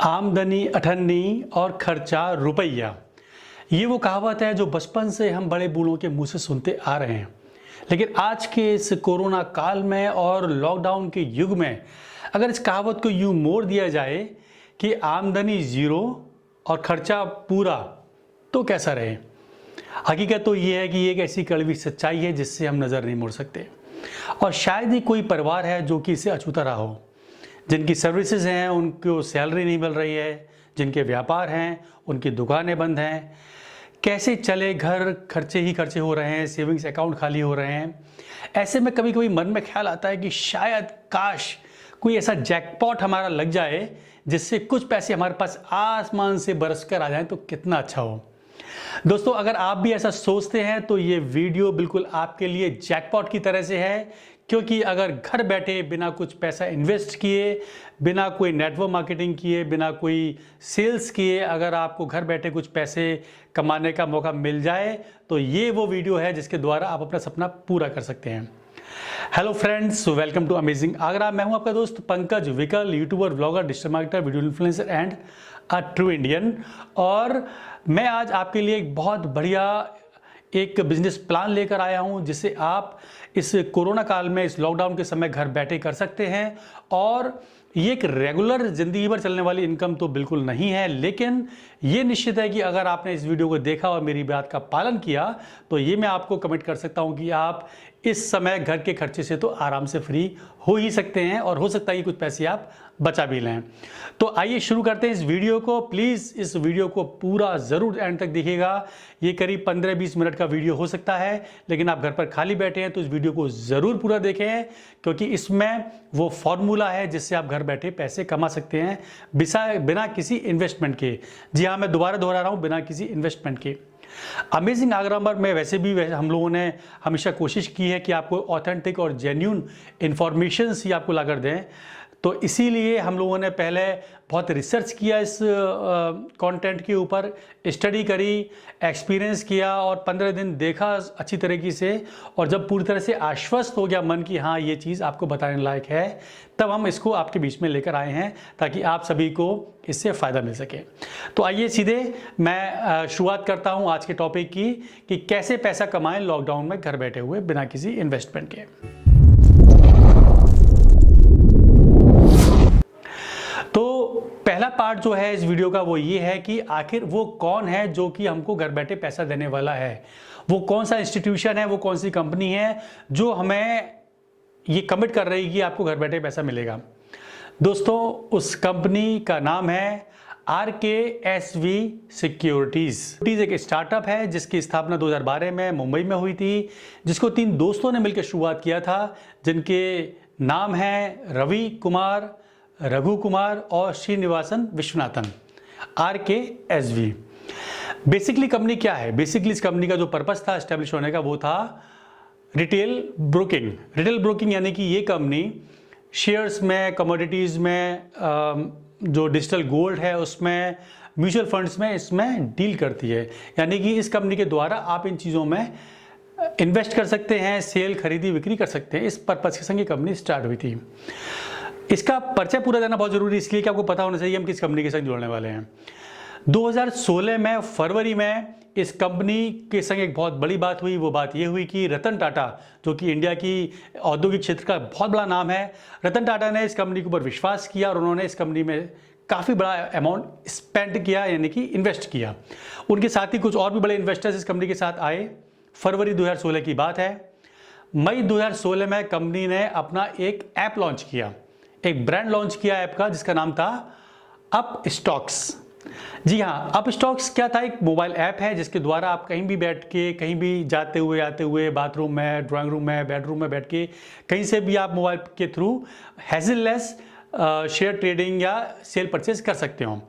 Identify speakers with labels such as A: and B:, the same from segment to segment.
A: आमदनी अठन्नी और खर्चा रुपया। ये वो कहावत है जो बचपन से हम बड़े बूढ़ों के मुंह से सुनते आ रहे हैं। लेकिन आज के इस कोरोना काल में और लॉकडाउन के युग में अगर इस कहावत को यूं मोड़ दिया जाए कि आमदनी ज़ीरो और खर्चा पूरा, तो कैसा रहे। हकीकत तो ये है कि ये एक ऐसी कड़वी सच्चाई है जिससे हम नज़र नहीं मोड़ सकते। और शायद ही कोई परिवार है जो कि इससे अछूता रहा हो। जिनकी सर्विसेज हैं उनको सैलरी नहीं मिल रही है, जिनके व्यापार हैं उनकी दुकानें बंद हैं, कैसे चले घर, खर्चे ही खर्चे हो रहे हैं, सेविंग्स अकाउंट खाली हो रहे हैं। ऐसे में कभी कभी मन में ख्याल आता है कि शायद काश कोई ऐसा जैकपॉट हमारा लग जाए जिससे कुछ पैसे हमारे पास आसमान से बरस कर आ जाएं तो कितना अच्छा हो। दोस्तों, अगर आप भी ऐसा सोचते हैं तो ये वीडियो बिल्कुल आपके लिए जैकपॉट की तरह से है, क्योंकि अगर घर बैठे बिना कुछ पैसा इन्वेस्ट किए, बिना कोई नेटवर्क मार्केटिंग किए, बिना कोई सेल्स किए, अगर आपको घर बैठे कुछ पैसे कमाने का मौका मिल जाए तो ये वो वीडियो है जिसके द्वारा आप अपना सपना पूरा कर सकते हैं। Hello friends, welcome to amazing Agra. मैं हूं आपका दोस्त Pankaj Vikal, YouTuber, blogger, digital marketer, video influencer and a true Indian. और मैं आज आपके लिए एक बहुत बढ़िया एक बिजनेस प्लान लेकर आया हूं जिसे आप इस कोरोना काल में, इस लॉकडाउन के समय घर बैठे कर सकते हैं। और ये एक रेगुलर ज़िंदगी भर चलने वाली इनकम तो बिल्कुल नहीं है, लेकिन ये निश्चित है कि अगर आपने इस वीडियो को देखा और मेरी बात का पालन किया तो ये मैं आपको कमिट कर सकता हूं कि आप इस समय घर के खर्चे से तो आराम से फ्री हो ही सकते हैं और हो सकता है कि कुछ पैसे आप बचा भी लें। तो आइए शुरू करते हैं इस वीडियो को। प्लीज़ इस वीडियो को पूरा ज़रूर एंड तक देखिएगा। ये करीब 15-20 मिनट का वीडियो हो सकता है, लेकिन आप घर पर खाली बैठे हैं तो इस वीडियो को ज़रूर पूरा देखें, क्योंकि इसमें वो फॉर्मूला है जिससे आप घर बैठे पैसे कमा सकते हैं बिना किसी इन्वेस्टमेंट के। जी हाँ, मैं दोबारा दोहरा रहा हूँ, बिना किसी इन्वेस्टमेंट के। अमेजिंग आगरा में वैसे हम लोगों ने हमेशा कोशिश की है कि आपको ऑथेंटिक और जेन्यून इंफॉर्मेशन ही आपको लाकर दें। तो इसीलिए हम लोगों ने पहले बहुत रिसर्च किया इस कंटेंट के ऊपर, स्टडी करी, एक्सपीरियंस किया और 15 दिन देखा अच्छी तरीके से। और जब पूरी तरह से आश्वस्त हो गया मन कि हाँ ये चीज़ आपको बताने लायक है, तब हम इसको आपके बीच में लेकर आए हैं ताकि आप सभी को इससे फ़ायदा मिल सके। तो आइए सीधे मैं शुरुआत करता हूँ आज के टॉपिक की कि कैसे पैसा कमाएं लॉकडाउन में घर बैठे हुए बिना किसी इन्वेस्टमेंट के। पहला पार्ट जो है इस वीडियो का वो ये है कि आखिर वो कौन है जो कि हमको घर बैठे पैसा देने वाला है। वो कौन सा इंस्टीट्यूशन है, वो कौन सी कंपनी है जो हमें ये कमिट कर रही है कि आपको घर बैठे पैसा मिलेगा। दोस्तों, उस कंपनी का नाम है RKSV सिक्योरिटीज़। एक स्टार्टअप है जिसकी स्थापना 2012 में मुंबई में हुई थी, जिसको 3 दोस्तों ने मिलकर शुरुआत किया था, जिनके नाम हैं रवि कुमार, रघु कुमार और Srinivasan Viswanathan. RKSV। Basically company क्या है? बेसिकली इस कंपनी का जो पर्पस था एस्टेब्लिश होने का वो था रिटेल ब्रोकिंग। रिटेल ब्रोकिंग यानी कि ये कंपनी शेयर्स में, कमोडिटीज़ में, जो डिजिटल गोल्ड है उसमें, म्यूचुअल फंड्स में, इसमें डील करती है। यानी कि इस कंपनी के द्वारा आप इन चीज़ों में इन्वेस्ट कर सकते हैं, सेल, खरीदी बिक्री कर सकते हैं। इस पर्पस के संग ये कंपनी स्टार्ट हुई थी। इसका परिचय पूरा देना बहुत जरूरी है, इसलिए कि आपको पता होना चाहिए हम किस कंपनी के संग जुड़ने वाले हैं। 2016 में फरवरी में इस कंपनी के संग एक बहुत बड़ी बात हुई। वो बात ये हुई कि रतन टाटा, जो कि इंडिया की औद्योगिक क्षेत्र का बहुत बड़ा नाम है, रतन टाटा ने इस कंपनी के ऊपर विश्वास किया और उन्होंने इस कंपनी में काफ़ी बड़ा अमाउंट स्पेंड किया, यानी कि इन्वेस्ट किया। उनके साथ ही कुछ और भी बड़े इन्वेस्टर्स इस कंपनी के साथ आए। फरवरी 2016 की बात है। मई 2016 में कंपनी ने अपना एक ऐप लॉन्च किया, एक ब्रांड लॉन्च किया ऐप का, जिसका नाम था अप स्टॉक्स। जी हाँ, अप स्टॉक्स क्या था? एक मोबाइल ऐप है जिसके द्वारा आप कहीं भी बैठ के, कहीं भी जाते हुए आते हुए, बाथरूम में, ड्राइंग रूम में, बेडरूम में बैठ के, कहीं से भी आप मोबाइल के थ्रू हैजललेस शेयर ट्रेडिंग या सेल परचेज कर सकते हो।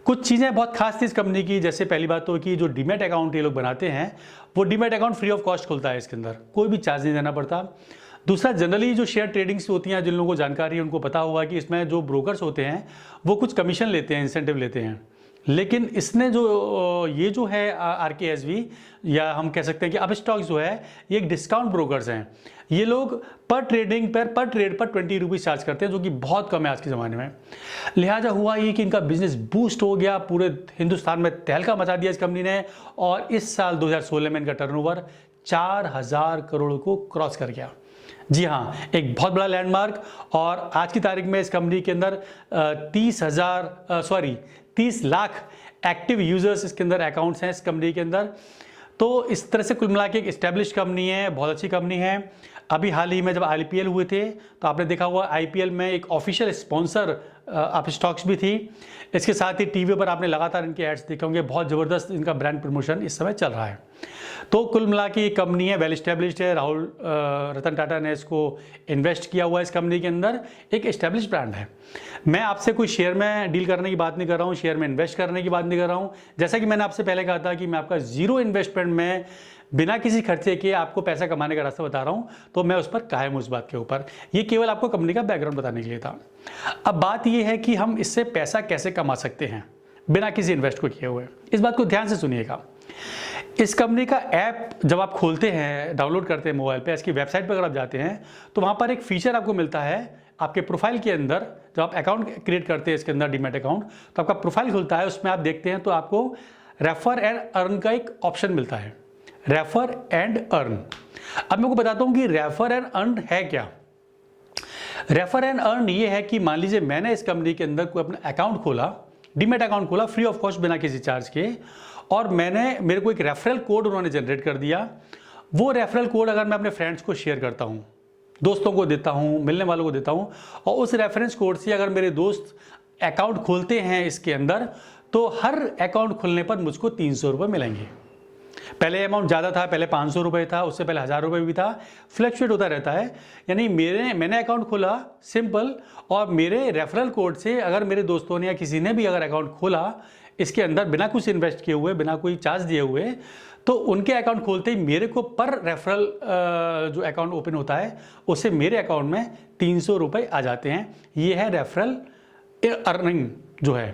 A: कुछ चीज़ें बहुत खास थी इस कंपनी की। जैसे पहली बात तो कि जो डीमैट अकाउंट ये लोग बनाते हैं, वो demat account free of cost खुलता है इसके अंदर, कोई भी चार्ज नहीं देना पड़ता। दूसरा, जनरली जो शेयर ट्रेडिंग्स होती हैं, जिन लोगों को जानकारी है उनको पता होगा कि इसमें जो ब्रोकर्स होते हैं वो कुछ कमीशन लेते हैं, इंसेंटिव लेते हैं। लेकिन इसने जो ये जो है RKSV या हम कह सकते हैं कि अपस्टॉक्स जो है ये एक डिस्काउंट ब्रोकर्स हैं। ये लोग पर ट्रेड पर 20 रुपीज़ चार्ज करते हैं, जो कि बहुत कम है आज के ज़माने में। लिहाजा हुआ ये कि इनका बिजनेस बूस्ट हो गया, पूरे हिंदुस्तान में तहलका मचा दिया इस कंपनी ने, और इस साल 2016 में इनका टर्नओवर 4000 करोड़ को क्रॉस कर गया। जी हाँ, एक बहुत बड़ा लैंडमार्क। और आज की तारीख में इस कंपनी के अंदर 30 लाख एक्टिव यूजर्स इसके अंदर अकाउंट्स हैं इस कंपनी के अंदर। तो इस तरह से कुल मिला के एक एस्टेब्लिश कंपनी है, बहुत अच्छी कंपनी है। अभी हाल ही में जब IPL हुए थे तो आपने देखा हुआ IPL में एक ऑफिशियल स्पॉन्सर अपस्टॉक्स भी थी। इसके साथ ही टीवी पर आपने लगातार इनके एड्स देखे होंगे, बहुत ज़बरदस्त इनका ब्रांड प्रमोशन इस समय चल रहा है। तो कुल मिला के ये कंपनी है, वेल एस्टेब्लिश्ड है। रतन टाटा ने इसको इन्वेस्ट किया हुआ है इस कंपनी के अंदर, एक एस्टेब्लिश ब्रांड है। मैं आपसे कोई शेयर में डील करने की बात नहीं कर रहा हूँ, शेयर में इन्वेस्ट करने की बात नहीं कर रहा हूँ। जैसा कि मैंने आपसे पहले कहा था कि मैं आपका जीरो इन्वेस्टमेंट में बिना किसी खर्चे के आपको पैसा कमाने का रास्ता बता रहा हूं, तो मैं उस पर कायम हूं इस बात के ऊपर। ये केवल आपको कंपनी का बैकग्राउंड बताने के लिए था। अब बात ये है कि हम इससे पैसा कैसे कमा सकते हैं बिना किसी इन्वेस्ट को किए हुए। इस बात को ध्यान से सुनिएगा। इस कंपनी का ऐप जब आप खोलते हैं, डाउनलोड करते हैं मोबाइल पे, इसकी वेबसाइट पर अगर आप जाते हैं तो वहाँ पर एक फीचर आपको मिलता है आपके प्रोफाइल के अंदर। जब आप अकाउंट क्रिएट करते हैं इसके अंदर, डीमैट अकाउंट, तो आपका प्रोफाइल खुलता है, उसमें आप देखते हैं तो आपको रेफर एंड अर्न का एक ऑप्शन मिलता है, रेफर एंड अर्न। अब मैं आपको बताता हूं कि रेफर एंड अर्न है क्या। रेफर एंड अर्न ये है कि मान लीजिए मैंने इस कंपनी के अंदर कोई अपना अकाउंट खोला, डीमैट अकाउंट खोला फ्री ऑफ कॉस्ट, बिना किसी चार्ज के, और मेरे को एक रेफरल कोड उन्होंने जनरेट कर दिया। वो रेफरल कोड अगर मैं अपने फ्रेंड्स को शेयर करता हूं, दोस्तों को देता हूं, मिलने वालों को देता हूं, और उस रेफरेंस कोड से अगर मेरे दोस्त अकाउंट खोलते हैं इसके अंदर, तो हर अकाउंट खुलने पर मुझको 300 रुपये मिलेंगे। पहले अमाउंट ज़्यादा था, पहले 500 रुपये था, उससे पहले 1000 रुपये भी था, फ्लक्चुएट होता रहता है। यानी मैंने अकाउंट खोला सिंपल, और मेरे रेफरल कोड से अगर मेरे दोस्तों ने या किसी ने भी अगर अकाउंट खोला इसके अंदर बिना कुछ इन्वेस्ट किए हुए, बिना कोई चार्ज दिए हुए, तो उनके अकाउंट खोलते ही मेरे को पर रेफरल जो अकाउंट ओपन होता है उससे मेरे अकाउंट में 300 रुपये आ जाते हैं। ये है रेफरल अर्निंग जो है।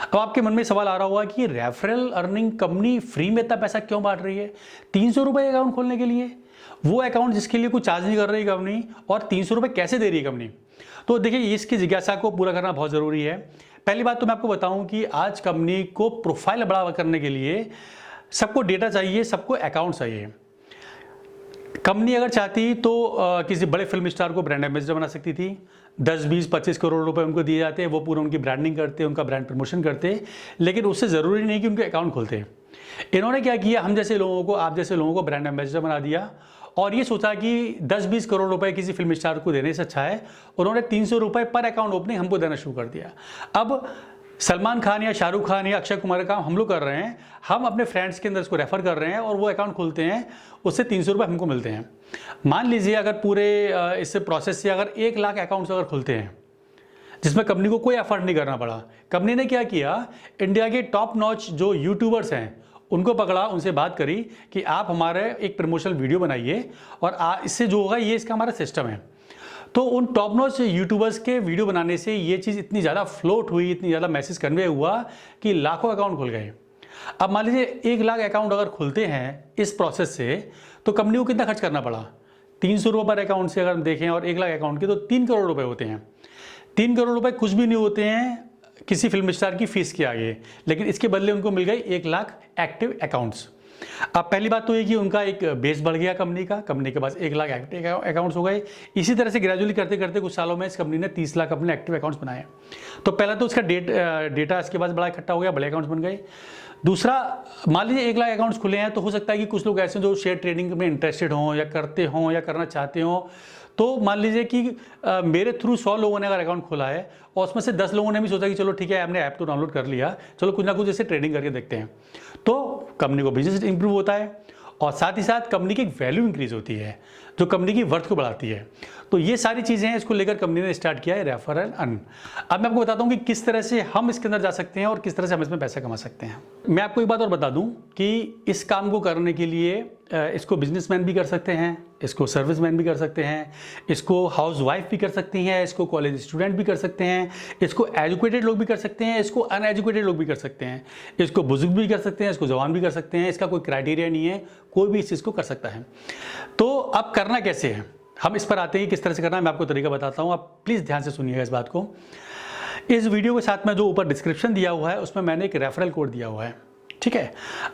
A: अब आपके मन में सवाल आ रहा होगा कि रेफरल अर्निंग कंपनी फ्री में इतना पैसा क्यों बांट रही है? 300 रुपये अकाउंट खोलने के लिए, वो अकाउंट जिसके लिए कोई चार्ज नहीं कर रही कंपनी, और 300 रुपये कैसे दे रही है कंपनी? तो देखिए, इसकी जिज्ञासा को पूरा करना बहुत ज़रूरी है। पहली बात तो मैं आपको बताऊं कि आज कंपनी को प्रोफाइल बढ़ावा करने के लिए सबको डेटा चाहिए, सबको अकाउंट चाहिए। कंपनी अगर चाहती तो किसी बड़े फिल्म स्टार को ब्रांड एम्बेसडर बना सकती थी, 10, 20, 25 करोड़ रुपए उनको दिए जाते हैं, वो पूरा उनकी ब्रांडिंग करते, उनका ब्रांड प्रमोशन करते, लेकिन उससे ज़रूरी नहीं कि उनके अकाउंट खोलते। इन्होंने क्या किया, हम जैसे लोगों को, आप जैसे लोगों को ब्रांड एम्बेसडर बना दिया, और ये सोचा कि 10-20 करोड़ रुपए किसी फिल्म स्टार को देने से अच्छा है उन्होंने 300 रुपये पर अकाउंट ओपनिंग हमको देना शुरू कर दिया। अब सलमान खान या शाहरुख खान या अक्षय कुमार का काम हम लोग कर रहे हैं, हम अपने फ्रेंड्स के अंदर इसको रेफर कर रहे हैं और वो अकाउंट खोलते हैं, उससे 300 रुपये हमको मिलते हैं। मान लीजिए अगर पूरे इस प्रोसेस से अगर 1 लाख अकाउंट्स अगर खुलते हैं जिसमें कंपनी को कोई एफर्ट नहीं करना पड़ा, कंपनी ने क्या किया, इंडिया के टॉप नॉच जो यूट्यूबर्स हैं उनको पकड़ा, उनसे बात करी कि आप हमारे एक प्रमोशनल वीडियो बनाइए और इससे जो होगा ये इसका हमारा सिस्टम है। तो उन टॉप नॉच यूट्यूबर्स के वीडियो बनाने से ये चीज़ इतनी ज़्यादा फ्लोट हुई, इतनी ज़्यादा मैसेज कन्वे हुआ कि लाखों अकाउंट खुल गए। अब मान लीजिए 1 लाख अकाउंट अगर खुलते हैं इस प्रोसेस से, तो कंपनी को कितना खर्च करना पड़ा? 300 रुपये पर अकाउंट से अगर हम देखें और 1 लाख अकाउंट के, तो 3 करोड़ रुपये होते हैं। 3 करोड़ रुपये कुछ भी नहीं होते हैं किसी फिल्म स्टार की फीस के आगे, लेकिन इसके बदले उनको मिल गए 1 लाख एक्टिव अकाउंट्स। अब पहली बात तो ये कि उनका एक बेस बढ़ गया कंपनी के पास 1 लाख एक्टिव अकाउंट्स हो गए। इसी तरह से ग्रेजुअली करते करते कुछ सालों में इस कंपनी ने 30 लाख अपने एक्टिव अकाउंट्स बनाए। तो पहला तो उसका डेटा इसके पास बड़ा इकट्ठा हो गया, बड़े अकाउंट्स बन गए। दूसरा, मान लीजिए 1 लाख अकाउंट्स खुले हैं, तो हो सकता है कि कुछ लोग ऐसे जो शेयर ट्रेडिंग में इंटरेस्टेड हों या करते हों या करना चाहते हों। तो मान लीजिए कि मेरे थ्रू 100 लोगों ने अगर अकाउंट खोला है और उसमें से 10 लोगों ने भी सोचा कि चलो ठीक है, हमने ऐप तो डाउनलोड कर लिया, चलो कुछ ना कुछ ऐसे ट्रेडिंग करके देखते हैं, तो कंपनी को बिजनेस इंप्रूव होता है और साथ ही साथ कंपनी की एक वैल्यू इंक्रीज होती है जो कंपनी की वर्थ को बढ़ाती है। तो ये सारी चीज़ें हैं, इसको लेकर कंपनी ने स्टार्ट किया है रेफर एंड अर्न। अब मैं आपको बताता हूँ कि किस तरह से हम इसके अंदर जा सकते हैं और किस तरह से हम इसमें पैसा कमा सकते हैं। मैं आपको एक बात और बता दूं कि इस काम को करने के लिए इसको बिजनेसमैन भी कर सकते हैं, इसको सर्विसमैन भी कर सकते हैं, इसको हाउस वाइफ भी कर सकती हैं, इसको कॉलेज स्टूडेंट भी कर सकते हैं, इसको एजुकेटेड लोग भी कर सकते हैं, इसको अनएजुकेटेड लोग भी कर सकते हैं, इसको बुजुर्ग भी कर सकते हैं, इसको जवान भी कर सकते हैं। इसका कोई क्राइटेरिया नहीं है, कोई भी इस चीज़ को कर सकता है। तो अब करना कैसे है, हम इस पर आते हैं किस तरह से करना है। मैं आपको तरीका बताता हूँ, आप प्लीज़ ध्यान से सुनिएगा इस बात को। इस वीडियो के साथ में जो ऊपर डिस्क्रिप्शन दिया हुआ है उसमें मैंने एक रेफरल कोड दिया हुआ है, ठीक है।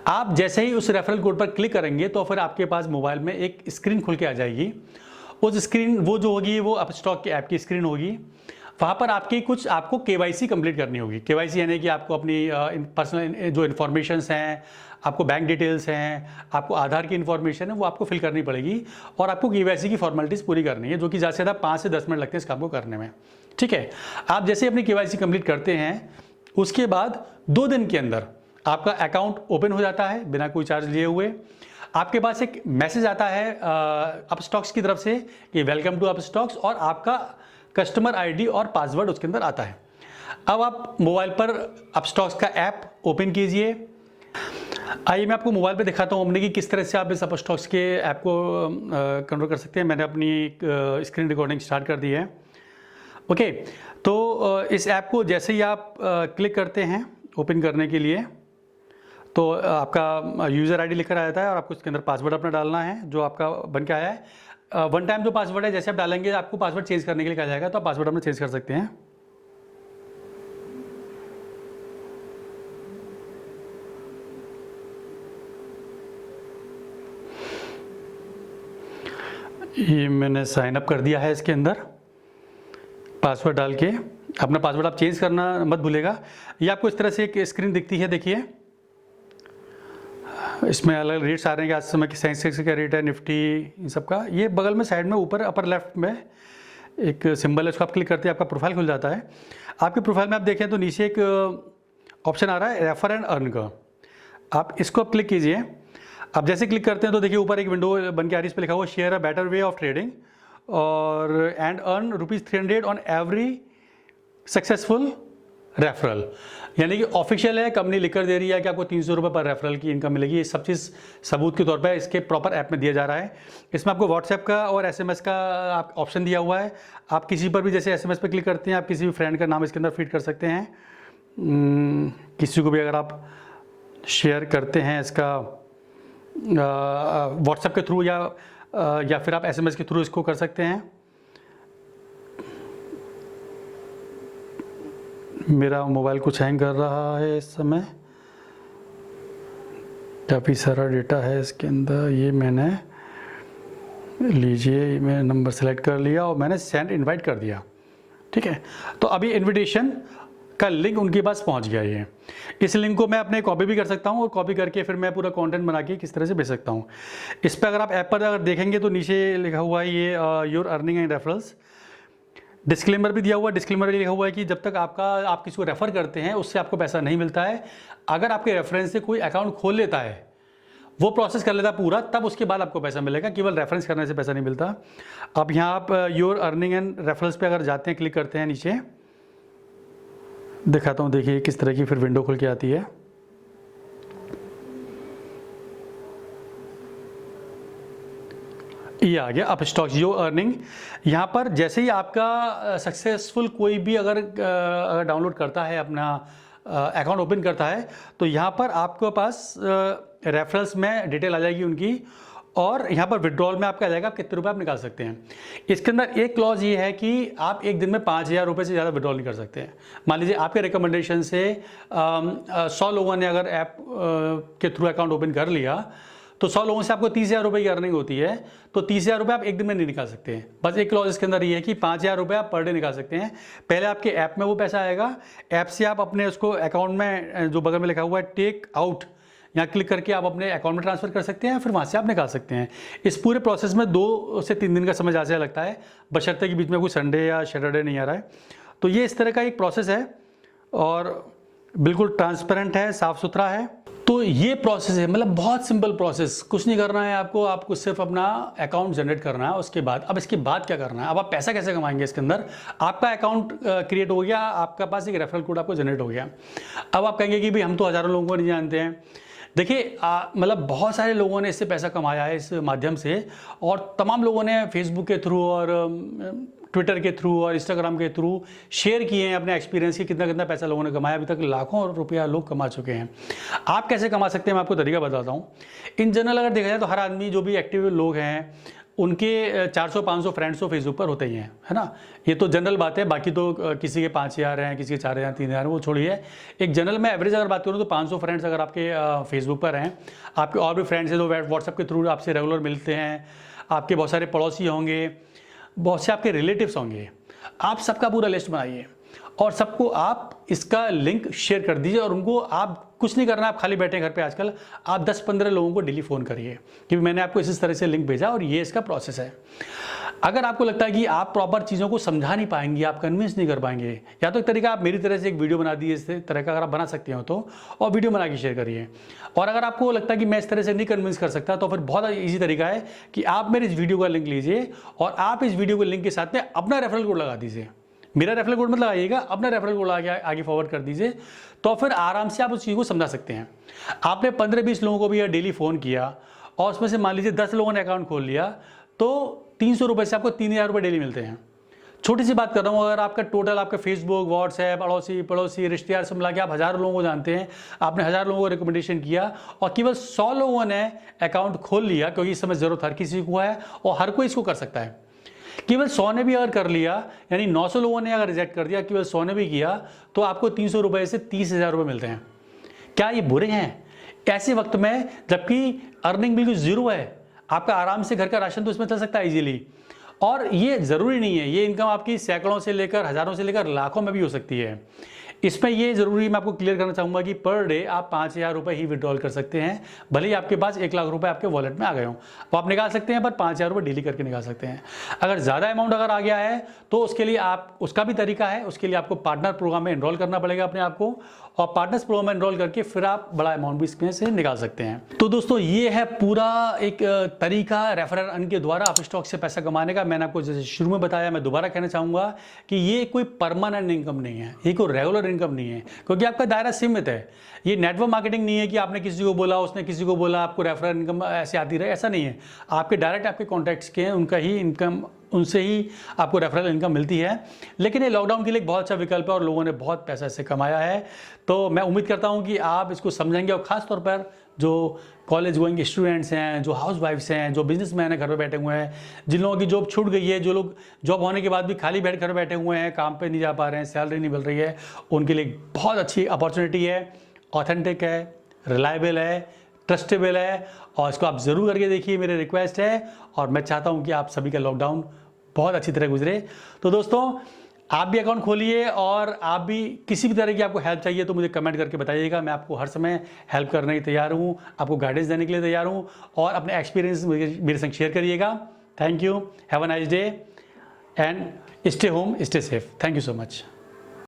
A: आप जैसे ही उस रेफरल कोड पर क्लिक करेंगे तो फिर आपके पास मोबाइल में एक स्क्रीन खुल के आ जाएगी। उस स्क्रीन वो जो होगी वो अपस्टॉक के ऐप की स्क्रीन होगी। वहाँ पर आपको केवाईसी कंप्लीट करनी होगी। केवाईसी यानी कि आपको अपनी पर्सनल जो इन्फॉर्मेशंस हैं, आपको बैंक डिटेल्स हैं, आपको आधार की इन्फॉर्मेशन है, वो आपको फिल करनी पड़ेगी और आपको केवाईसी की फॉर्मेलिटीज़ पूरी करनी है, जो कि ज़्यादा से ज़्यादा 5 से 10 मिनट लगते हैं इस काम को करने में, ठीक है। आप जैसे अपनी केवाईसी कंप्लीट करते हैं उसके बाद 2 दिन के अंदर आपका अकाउंट ओपन हो जाता है बिना कोई चार्ज लिए हुए। आपके पास एक मैसेज आता है अपस्टॉक्स की तरफ से कि वेलकम टू अपस्टॉक्स, और आपका कस्टमर आईडी और पासवर्ड उसके अंदर आता है। अब आप मोबाइल पर अपस्टॉक्स का ऐप ओपन कीजिए। आइए मैं आपको मोबाइल पे दिखाता हूँ हमने कि किस तरह से आप इस अपस्टॉक्स के ऐप को कंट्रोल कर सकते हैं। मैंने अपनी स्क्रीन रिकॉर्डिंग स्टार्ट कर दी है। ओके, तो इस ऐप को जैसे ही आप क्लिक करते हैं ओपन करने के लिए, तो आपका यूज़र आईडी लिखकर आ जाता है और आपको इसके अंदर पासवर्ड अपना डालना है जो आपका बन के आया है। वन टाइम जो पासवर्ड है जैसे आप डालेंगे आपको पासवर्ड चेंज करने के लिए कहा जाएगा, तो आप पासवर्ड अपना चेंज कर सकते हैं। ये मैंने साइन अप कर दिया है इसके अंदर पासवर्ड डाल के। अपना पासवर्ड आप चेंज करना मत भूलेगा। ये आपको इस तरह से एक स्क्रीन दिखती है, देखिए इसमें अलग रेट्स आ रहे हैं कि आज समय की सेंसेक्स का रेट है, निफ्टी इन सब का। ये बगल में साइड में ऊपर अपर लेफ्ट में एक सिंबल है, उसको आप क्लिक करते हैं आपका प्रोफाइल खुल जाता है। आपके प्रोफाइल में आप देखें तो नीचे एक ऑप्शन आ रहा है रेफर एंड अर्न का, आप इसको क्लिक कीजिए। आप जैसे क्लिक करते हैं तो देखिए ऊपर एक विंडो बन के आ रही है, इस पर लिखा हुआ share a better way of trading और and earn ₹300 on every successful referral. यानी कि ऑफिशियल है, कंपनी लिख कर दे रही है कि आपको ₹300 पर रेफरल की इनकम मिलेगी। ये सब चीज़ सबूत के तौर पर इसके प्रॉपर ऐप में दिया जा रहा है। इसमें आपको व्हाट्सएप का और SMS का आप ऑप्शन दिया हुआ है। आप किसी पर भी जैसे SMS पर क्लिक करते हैं आप किसी भी फ्रेंड का नाम इसके अंदर फीड कर सकते हैं। किसी को भी अगर आप शेयर करते हैं इसका व्हाट्सएप के थ्रू या फिर आप SMS के थ्रू इसको कर सकते हैं। मेरा मोबाइल कुछ हैंग कर रहा है इस समय, काफ़ी सारा डेटा है इसके अंदर। ये मैंने लीजिए, मैं नंबर सेलेक्ट कर लिया और मैंने सेंड इनवाइट कर दिया, ठीक है। तो अभी इनविटेशन का लिंक उनके पास पहुंच गया। ये इस लिंक को मैं अपने कॉपी भी कर सकता हूं और कॉपी करके फिर मैं पूरा कंटेंट बना के किस तरह से भेज सकता हूं। इस पर अगर आप ऐप पर अगर देखेंगे तो नीचे लिखा हुआ है ये your earning and referrals. Disclaimer भी दिया हुआ है। डिस्क्लेमर में लिखा हुआ है कि जब तक आप किसी को रेफ़र करते हैं उससे आपको पैसा नहीं मिलता है। अगर आपके रेफरेंस से कोई अकाउंट खोल लेता है, वो प्रोसेस कर लेता है पूरा, तब उसके बाद आपको पैसा मिलेगा। केवल रेफरेंस करने से पैसा नहीं मिलता। अब यहाँ आप योर अर्निंग एंड रेफरल्स पे अगर जाते हैं, क्लिक करते हैं, नीचे दिखाता हूँ, देखिए किस तरह की फिर विंडो खुल के आती है। ये आ गया अपस्टॉक्स योर अर्निंग। यहाँ पर जैसे ही आपका सक्सेसफुल कोई भी अगर डाउनलोड करता है, अपना अकाउंट ओपन करता है, तो यहाँ पर आपके पास रेफरल्स में डिटेल आ जाएगी उनकी, और यहाँ पर विड्रॉल में आपका आ जाएगा आप कितने रुपए आप निकाल सकते हैं। इसके अंदर एक क्लॉज ये है कि आप एक दिन में 5,000 रुपये से ज़्यादा विड्रॉल नहीं कर सकते हैं। मान लीजिए आपके रिकमेंडेशन से 100 लोगों ने अगर ऐप के थ्रू अकाउंट ओपन कर लिया, तो 100 लोगों से आपको 30,000 रुपये की अर्निंग होती है, तो 30,000 रुपये आप एक दिन में नहीं निकाल सकते हैं। बस एक क्लॉज इसके अंदर ये है कि 5,000 रुपये आप पर डे निकाल सकते हैं। पहले आपके ऐप में वो पैसा आएगा, ऐप से आप अपने उसको अकाउंट में जो बगल में लिखा हुआ है टेक आउट, यहाँ क्लिक करके आप अपने अकाउंट में ट्रांसफर कर सकते हैं, फिर वहाँ से आप निकाल सकते हैं। इस पूरे प्रोसेस में 2 से 3 दिन का समय ज़्यादा लगता है, बशर्ते के बीच में कोई संडे या सैटरडे नहीं आ रहा है। तो ये इस तरह का एक प्रोसेस है और बिल्कुल ट्रांसपेरेंट है, साफ़ सुथरा है। तो ये प्रोसेस है, मतलब बहुत सिंपल प्रोसेस, कुछ नहीं करना है आपको सिर्फ अपना अकाउंट जनरेट करना है। उसके बाद अब इसके बाद क्या करना है, अब आप पैसा कैसे कमाएंगे इसके अंदर। आपका अकाउंट क्रिएट हो गया, आपका पास एक रेफरल कोड आपको जनरेट हो गया। अब आप कहेंगे कि भाई हम तो हज़ारों लोगों को नहीं जानते हैं, देखिए मतलब बहुत सारे लोगों ने इससे पैसा कमाया है इस माध्यम से, और तमाम लोगों ने फेसबुक के थ्रू और ट्विटर के थ्रू और इंस्टाग्राम के थ्रू शेयर किए हैं अपने एक्सपीरियंस की, कितना कितना पैसा लोगों ने कमाया। अभी तक लाखों रुपया लोग कमा चुके हैं। आप कैसे कमा सकते हैं मैं आपको तरीका बताता हूँ। इन जनरल अगर देखा जाए तो हर आदमी जो भी एक्टिव लोग हैं उनके 400-500 फ्रेंड्स तो फेसबुक पर होते ही हैं, है ना। ये तो जनरल बात है। बाकी तो किसी के 5000 हैं, किसी के 4000, 3000, वो छोड़िए। एक जनरल में एवरेज अगर बात करूँ तो 500 फ्रेंड्स अगर आपके फेसबुक पर हैं, आपके और भी फ्रेंड्स हैं जो व्हाट्सएप के थ्रू आपसे रेगुलर मिलते हैं, आपके बहुत सारे पड़ोसी होंगे, बहुत से आपके रिलेटिव्स होंगे, आप सबका पूरा लिस्ट बनाइए और सबको आप इसका लिंक शेयर कर दीजिए। और उनको आप कुछ नहीं करना, आप खाली बैठे हैं घर पे आजकल, आप 10-15 लोगों को डेली फ़ोन करिए कि मैंने आपको इस तरह से लिंक भेजा और ये इसका प्रोसेस है। अगर आपको लगता है कि आप प्रॉपर चीज़ों को समझा नहीं पाएंगे, आप कन्विंस नहीं कर पाएंगे, या तो एक तरीका आप मेरी तरह से एक वीडियो बना दिए इस तरह का, अगर आप बना सकते हो तो, और वीडियो बना के शेयर करिए। और अगर आपको लगता है कि मैं इस तरह से नहीं कन्विंस कर सकता, तो फिर बहुत ईजी तरीका है कि आप मेरे इस वीडियो का लिंक लीजिए और आप इस वीडियो के लिंक के साथ में अपना रेफरल कोड लगा दीजिए। मेरा रेफरल कोड मत लगाइएगा, अपना रेफरल कोड आगे फॉरवर्ड कर दीजिए, तो फिर आराम से आप उस चीज़ को समझा सकते हैं। आपने 15-20 लोगों को भी डेली फ़ोन किया और उसमें से मान लीजिए 10 लोगों ने अकाउंट खोल लिया, तो 300 रुपये से आपको 3000 रुपये डेली मिलते हैं। छोटी सी बात कर रहा हूँ, अगर आपका टोटल आपका फेसबुक, व्हाट्सएप, अड़ोसी पड़ोसी रिश्तेदार सब मिला के आप 1000 लोगों को जानते हैं, आपने 1000 लोगों को रिकमेंडेशन किया और केवल 100 लोगों ने अकाउंट खोल लिया, क्योंकि इस समय ज़रूरत हर किसी को है और हर कोई इसको कर सकता है। केवल 100 ने भी अगर कर लिया, यानी 900 लोगों ने अगर रिजेक्ट कर दिया, केवल 100 ने भी किया, तो आपको 300 रुपये से 30,000 रुपये मिलते हैं। क्या ये बुरे हैं? ऐसे वक्त में जबकि अर्निंग बिल्कुल जीरो है, आपका आराम से घर का राशन तो इसमें चल सकता है इजीली। और ये ज़रूरी नहीं है, ये इनकम आपकी सैकड़ों से लेकर हज़ारों से लेकर लाखों में भी हो सकती है। इसमें ये ज़रूरी मैं आपको क्लियर करना चाहूँगा कि पर डे आप 5000 रुपये ही विड्रॉल कर सकते हैं। भले ही आपके पास 1 लाख रुपए आपके वॉलेट में आ गए हों, वो आप निकाल सकते हैं, पर 5000 रुपये डेली करके निकाल सकते हैं। अगर ज़्यादा अमाउंट अगर आ गया है तो उसके लिए आप, उसका भी तरीका है, उसके लिए आपको पार्टनर प्रोग्राम में एनरोल करना पड़ेगा अपने आप को, और पार्टनर्स प्रोग्राम में एनरोल करके फिर आप बड़ा अमाउंट भी इसमें से निकाल सकते हैं। तो दोस्तों ये है पूरा एक तरीका रेफरल अर्न के द्वारा आप स्टॉक से पैसा कमाने का। मैंने आपको जैसे शुरू में बताया, मैं दोबारा कहना चाहूँगा कि ये कोई परमानेंट इनकम नहीं है, ये कोई रेगुलर इनकम नहीं है, क्योंकि आपका दायरा सीमित है। ये नेटवर्क मार्केटिंग नहीं है कि आपने किसी को बोला, उसने किसी को बोला, आपको रेफरल इनकम ऐसे आती रहे, ऐसा नहीं है। आपके डायरेक्ट आपके कॉन्टैक्ट्स के हैं, उनका ही इनकम, उनसे ही आपको रेफरल इनकम मिलती है। लेकिन ये लॉकडाउन के लिए एक बहुत अच्छा विकल्प है और लोगों ने बहुत पैसा इससे कमाया है। तो मैं उम्मीद करता हूँ कि आप इसको समझेंगे, और ख़ास तौर पर जो कॉलेज गोइंग स्टूडेंट्स हैं, जो हाउस वाइफ्स हैं, जो बिजनेसमैन हैं घर पे बैठे हुए हैं, जिन लोगों की जॉब छूट गई है, जो लोग जॉब होने के बाद भी खाली बैठ घर बैठे हुए हैं, काम पे नहीं जा पा रहे हैं, सैलरी नहीं मिल रही है, उनके लिए बहुत अच्छी अपॉर्चुनिटी है। ऑथेंटिक है, रिलायबल है, ट्रस्टेबल है, और इसको आप ज़रूर करके देखिए, मेरी रिक्वेस्ट है। और मैं चाहता हूँ कि आप सभी का लॉकडाउन बहुत अच्छी तरह गुजरे। तो दोस्तों आप भी अकाउंट खोलिए, और आप भी किसी भी तरह की आपको हेल्प चाहिए तो मुझे कमेंट करके बताइएगा। मैं आपको हर समय हेल्प करने के तैयार हूँ, आपको गाइडेंस देने के लिए तैयार हूँ, और अपने एक्सपीरियंस मेरे संग शेयर करिएगा। Thank you, have a nice day and stay home, stay safe. Thank you so much.